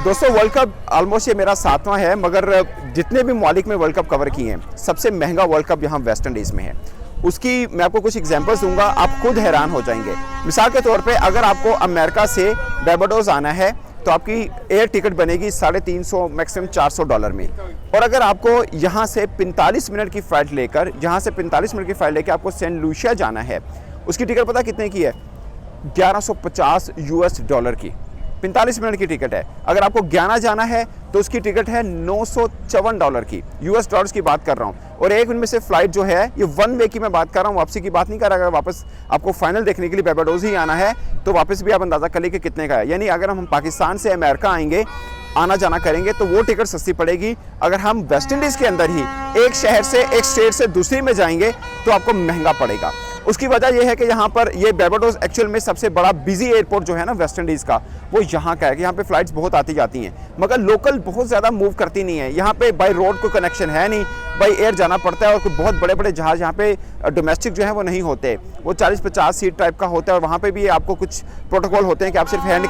दोस्तों world cup almost ये मेरा 7वां है, मगर जितने भी ममालिक में वर्ल्ड कप कवर किए हैं सबसे महंगा वर्ल्ड कप यहाँ वेस्ट इंडीज़ में है। उसकी मैं आपको कुछ एग्जांपल्स दूंगा, आप खुद हैरान हो जाएंगे। मिसाल के तौर पे अगर आपको अमेरिका से बारबाडोस आना है तो आपकी एयर टिकट बनेगी $350 मैक्सिमम $400 में। और अगर आपको यहाँ से 45 मिनट की फ़्लाइट लेकर आपको सेंट लूसिया जाना है, उसकी टिकट पता कितने की है? $1150 की 45 मिनट की टिकट है। अगर आपको गयाना जाना है तो उसकी टिकट है $954 की, यूएस डॉलर्स की बात कर रहा हूँ। और एक उनमें से फ़्लाइट जो है ये वन वे की मैं बात कर रहा हूँ, वापसी की बात नहीं कर रहा। अगर वापस आपको फाइनल देखने के लिए बारबाडोस ही आना है तो वापस भी आप अंदाज़ा कर लीजिए कितने का है। यानी अगर हम पाकिस्तान से अमेरिका आएंगे, आना जाना करेंगे तो वो टिकट सस्ती पड़ेगी। अगर हम वेस्ट इंडीज़ के अंदर ही एक शहर से एक स्टेट से दूसरी में जाएंगे तो आपको महंगा पड़ेगा। उसकी वजह यह है कि यहाँ पर ये बारबाडोस एक्चुअल में सबसे बड़ा बिजी एयरपोर्ट जो है ना वेस्ट इंडीज़ का, वो यहाँ का है कि यहाँ पे फ़्लाइट्स बहुत आती जाती हैं, मगर लोकल बहुत ज़्यादा मूव करती नहीं है। यहाँ पे बाई रोड कोई कनेक्शन है नहीं, बाई एयर जाना पड़ता है। और कोई बहुत बड़े बड़े जहाज़ यहाँ पे डोमेस्टिक जो है वो नहीं होते, वो 40-50 सीट टाइप का होता है। और वहाँ पे भी आपको कुछ प्रोटोकॉल होते हैं कि आप सिर्फ हैंड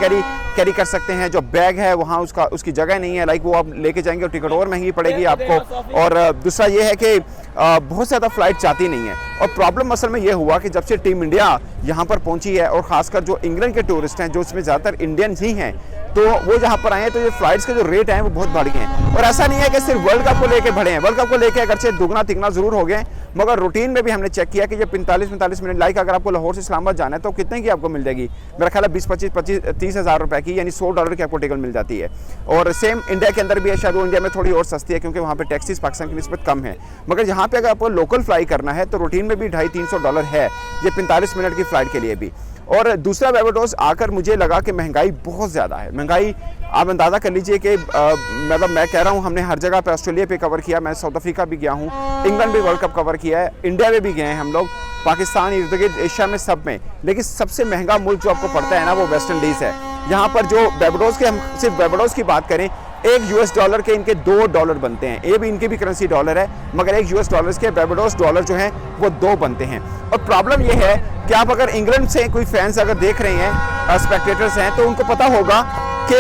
कैरी कर सकते हैं। जो बैग है वहाँ उसकी जगह नहीं है, लाइक वो आप लेके जाएंगे और टिकट और महंगी पड़ेगी आपको। और दूसरा ये है कि बहुत ज़्यादा फ़्लाइट जाती नहीं है। और प्रॉब्लम असल में ये हुआ कि जब से टीम इंडिया यहाँ पर पहुँची है, और ख़ासकर जो इंग्लैंड के टूरिस्ट हैं, जो इसमें ज़्यादातर इंडियंस ही हैं, तो वो जहाँ पर आए हैं तो ये फ़्लाइट्स के जो रेट हैं वो बहुत बढ़ गए हैं। और ऐसा नहीं है कि सिर्फ वर्ल्ड कप को लेके बढ़े हैं, वर्ल्ड कप को लेके अगरचे दुगना तिगना ज़रूर हो गए, मगर रूटीन में भी हमने चेक किया कि ये 45 मिनट, लाइक अगर आपको लाहौर से इस्लामाबाद जाना है तो कितने की आपको मिल जाएगी? मेरा ख्याल है 20-25-30 हज़ार रुपये की, यानी $100 की आपको टिकट मिल जाती है। और सेम इंडिया के अंदर भी है, शायद वो इंडिया में थोड़ी और सस्ती है क्योंकि वहाँ पे टैक्सीज पाकिस्तान की निस्बत कम है। मगर यहाँ पे अगर आपको लोकल फ्लाई करना है तो रूटीन में भी $250-300 है ये 45 मिनट की फ़्लाइट के लिए भी। और दूसरा बारबाडोस आकर मुझे लगा कि महंगाई बहुत ज़्यादा है। महंगाई आप अंदाज़ा कर लीजिए कि मतलब मैं कह रहा हूँ हमने हर जगह पे, ऑस्ट्रेलिया पे कवर किया, मैं साउथ अफ्रीका भी गया हूँ, इंग्लैंड भी वर्ल्ड कप कवर किया है, इंडिया में भी गए हैं हम लोग, पाकिस्तान, इर्द गिर्द एशिया में, सब में। लेकिन सबसे महंगा मुल्क जो आपको पड़ता है ना वो वेस्ट इंडीज़ है। यहाँ पर जो बारबाडोस के, हम सिर्फ बारबाडोस की बात करें, $1 के इनके $2 बनते हैं। ये भी इनकी भी करेंसी डॉलर है, मगर $1 के बारबाडोस डॉलर जो हैं वो 2 बनते हैं। और प्रॉब्लम ये है कि आप अगर इंग्लैंड से कोई फैंस अगर देख रहे हैं, स्पेक्टेटर्स हैं, तो उनको पता होगा कि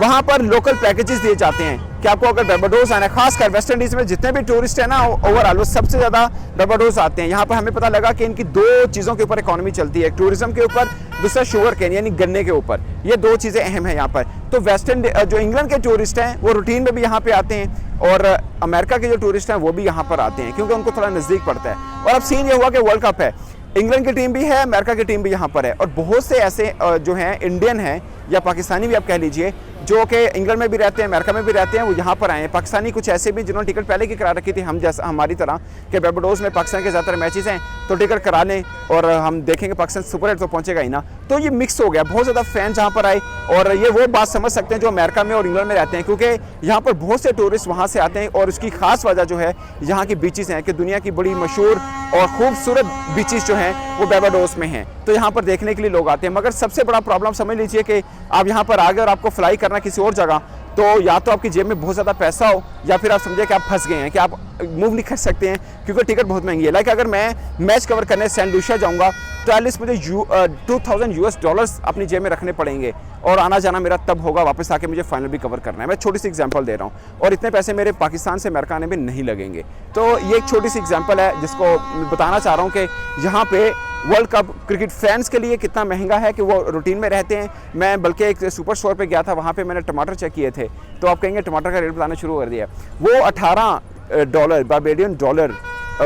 वहाँ पर लोकल पैकेजेस दिए जाते हैं कि आपको अगर बारबाडोस आना है, खासकर वेस्ट इंडीज़ में जितने भी टूरिस्ट हैं ना ओवरऑल वो सबसे ज़्यादा बारबाडोस आते हैं। यहाँ पर हमें पता लगा कि इनकी 2 चीज़ों के ऊपर इकॉनमी चलती है, टूरिज्म के ऊपर, दूसरा शुगर केन यानी गन्ने के ऊपर। ये 2 चीज़ें अहम हैं यहाँ पर। तो जो इंग्लैंड के टूरिस्ट हैं वो रूटीन में भी यहाँ पे आते हैं, और अमेरिका के जो टूरिस्ट हैं वो भी यहाँ पर आते हैं क्योंकि उनको थोड़ा नज़दीक पड़ता है। और अब सीन ये हुआ कि वर्ल्ड कप है, इंग्लैंड की टीम भी है, अमेरिका की टीम भी यहाँ पर है, और बहुत से ऐसे जो हैं इंडियन हैं या पाकिस्तानी भी आप कह लीजिए, जो कि इंग्लैंड में भी रहते हैं, अमेरिका में भी रहते हैं, वो यहाँ पर आए हैं। पाकिस्तानी कुछ ऐसे भी जिन्होंने टिकट पहले की करा रखी थी, हम जैसा हमारी तरह कि बारबाडोस में पाकिस्तान के ज़्यादातर मैचेस हैं तो टिकट करा लें और हम देखेंगे पाकिस्तान सुपर 8 तो पहुँचेगा ही ना। तो ये मिक्स हो गया, बहुत ज़्यादा फैंस यहाँ पर आए। और ये वो बात समझ सकते हैं जो अमेरिका में और इंग्लैंड में रहते हैं, क्योंकि यहाँ पर बहुत से टूरिस्ट वहाँ से आते हैं। और उसकी खास वजह जो है यहाँ की बीचेस हैं कि दुनिया की बड़ी मशहूर और खूबसूरत बीचेस जो हैं वो बारबाडोस में हैं, तो यहाँ पर देखने के लिए लोग आते हैं। मगर सबसे बड़ा प्रॉब्लम समझ लीजिए कि आप यहाँ पर आ गए और आपको फ्लाई करना किसी और जगह, तो या तो आपकी जेब में बहुत ज़्यादा पैसा हो, या फिर आप समझे कि आप फंस गए हैं कि आप मूव नहीं कर सकते हैं क्योंकि टिकट बहुत महंगी है। लाइक अगर मैं मैच कवर करने सेंट लूसिया जाऊंगा तो एटलीस्ट मुझे $2000 अपनी जेब में रखने पड़ेंगे, और आना जाना मेरा तब होगा वापस आके मुझे फाइनल भी कवर करना है। मैं छोटी सी एग्जांपल दे रहा हूँ, और इतने पैसे मेरे पाकिस्तान से अमेरिका आने में नहीं लगेंगे। तो ये एक छोटी सी एग्जांपल है जिसको बताना चाह रहा हूँ कि यहाँ पे वर्ल्ड कप क्रिकेट फैंस के लिए कितना महंगा है कि वो रूटीन में रहते हैं। मैं बल्कि एक सुपर स्टोर पे गया था, वहाँ पे मैंने टमाटर चेक किए थे, तो आप कहेंगे टमाटर का रेट बताना शुरू कर दिया। वो $18 बारबाडियन डॉलर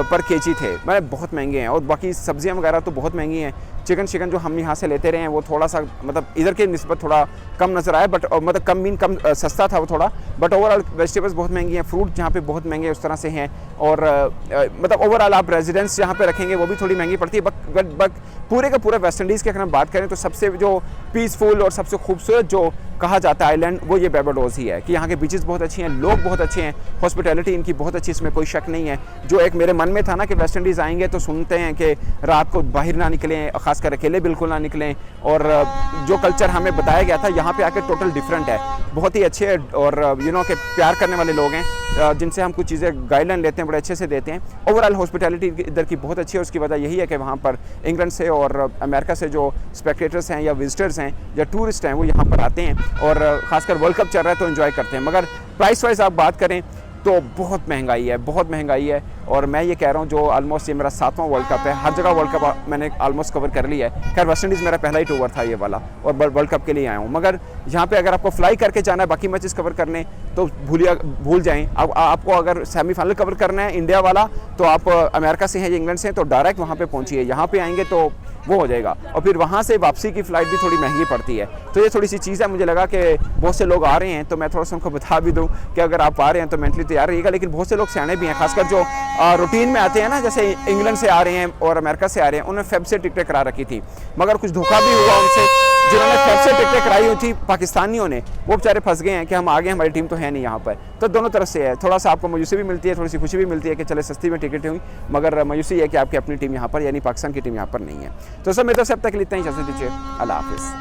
पर केजी थे, मैंने बहुत महंगे हैं। और बाकी सब्जियां वगैरह तो बहुत महंगी हैं। चिकन जो हम यहाँ से लेते रहे हैं वो थोड़ा सा मतलब इधर के निस्बत थोड़ा कम नज़र आया, बट मतलब कम सस्ता था वो थोड़ा, बट ओवरऑल वेजिटेबल्स बहुत महंगी हैं, फ्रूट यहाँ पे बहुत महंगे उस तरह से हैं। और मतलब ओवरऑल आप रेजिडेंस यहाँ पे रखेंगे वो भी थोड़ी महंगी पड़ती है। बट पूरे का पूरा वेस्ट इंडीज़ के अगर हम बात करें तो सबसे जो पीसफुल और सबसे खूबसूरत जो कहा जाता है आइलैंड वो ये बारबाडोस ही है कि यहाँ के बीचेस बहुत अच्छी हैं, लोग बहुत अच्छे हैं, हॉस्पिटैलिटी इनकी बहुत अच्छी, इसमें कोई शक नहीं है। जो एक मेरे मन में था ना कि वेस्ट इंडीज़ आएंगे तो सुनते हैं कि रात को बाहर ना निकलें, खास खासकर अकेले बिल्कुल ना निकलें। और जो कल्चर हमें बताया गया था यहाँ पे आके टोटल डिफरेंट है, बहुत ही अच्छे और के प्यार करने वाले लोग हैं, जिनसे हम कुछ चीज़ें गाइडलाइन लेते हैं, बड़े अच्छे से देते हैं। ओवरऑल हॉस्पिटैलिटी इधर की बहुत अच्छी है। उसकी वजह यही है कि वहाँ पर इंग्लैंड से और अमेरिका से जो स्पेक्टेटर्स हैं या विजिटर्स हैं या टूरिस्ट हैं वो यहाँ पर आते हैं, और ख़ासकर वर्ल्ड कप चल रहा है तो एंजॉय करते हैं। मगर प्राइस वाइज आप बात करें तो बहुत महंगाई है, बहुत महंगाई है। और मैं ये कह रहा हूँ जो ऑलमोस्ट ये मेरा 7वां वर्ल्ड कप है, हर जगह वर्ल्ड कप मैंने ऑलमोस्ट कवर कर लिया है। खैर वेस्ट इंडीज़ मेरा पहला ही टूर था ये वाला, और वर्ल्ड कप के लिए आया हूँ। मगर यहाँ पे अगर आपको फ्लाई करके जाना है बाकी मैचेस कवर करने तो भूल जाएँ। अब आपको अगर सेमीफाइनल कवर करना है इंडिया वाला तो आप अमेरिका से हैं या इंग्लैंड से हैं तो डायरेक्ट वहाँ पर पहुँचिए। यहाँ पर आएँगे तो वो हो जाएगा, और फिर वहाँ से वापसी की फ़्लाइट भी थोड़ी महंगी पड़ती है। तो ये थोड़ी सी चीज़ है। मुझे लगा कि बहुत से लोग आ रहे हैं तो मैं थोड़ा सा उनको बता भी दूँ कि अगर आप आ रहे हैं तो मेंटली तैयार रहिएगा। लेकिन बहुत से लोग सियाने भी हैं, खासकर जो रूटीन में आते हैं ना, जैसे इंग्लैंड से आ रहे हैं और अमेरिका से आ रहे हैं, उन्होंने फेब से टिकटें करा रखी थी, मगर कुछ धोखा भी हुआ उनसे। जिन्होंने फेब से टिकटें कराई हुई थी पाकिस्तानियों ने, वो बेचारे फंस गए हैं कि हम आगे, हमारी टीम तो है नहीं यहाँ पर। तो दोनों तरफ से है, थोड़ा सा आपको मायूसी भी मिलती है, थोड़ी सी खुशी भी मिलती है कि चले सस्ती में टिकटें हुई, मगर मायूसी है कि आपकी अपनी टीम यहाँ पर यानी पाकिस्तान की टीम यहाँ पर नहीं है। तो सब मेरी तरफ से अब तक के लिए इतना ही, इजाज़त दीजिए, अल्लाह हाफिज़।